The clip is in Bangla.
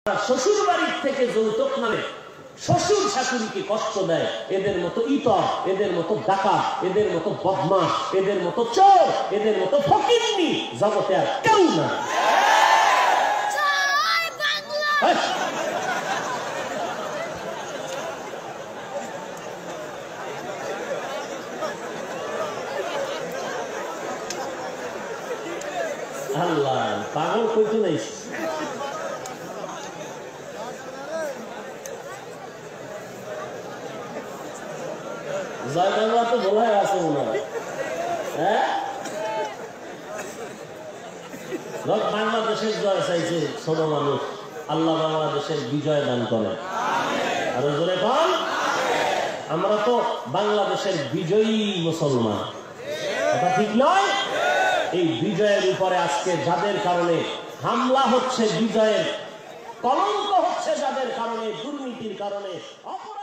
শ্বশুর বাড়ির থেকে যৌতুক নামে শ্বশুর শাশুড়িকে কষ্ট দেয়, এদের মতো ইতর, এদের মতো ডাকাত, এদের মতো বদমাশ, এদের মতো চোর, এদের মতো ফকিন্নি জগতে আর কেউ না। আল্লাহ পাগল কইতে নাই। জয় বাংলা তো বলাই আছে ওনারা। হ্যাঁ, বাংলাদেশের জয় চাইছে ছোট মানুষ, আল্লাহ বাংলাদেশের বিজয় দান করেন। আরো জোরে বল। আমরা তো বাংলাদেশের বিজয়ী মুসলমান, এটা ঠিক নয়? এই বিজয়ের উপরে আজকে যাদের কারণে হামলা হচ্ছে, বিজয়ের কলঙ্ক হচ্ছে যাদের কারণে, দুর্নীতির কারণে, অপরাধ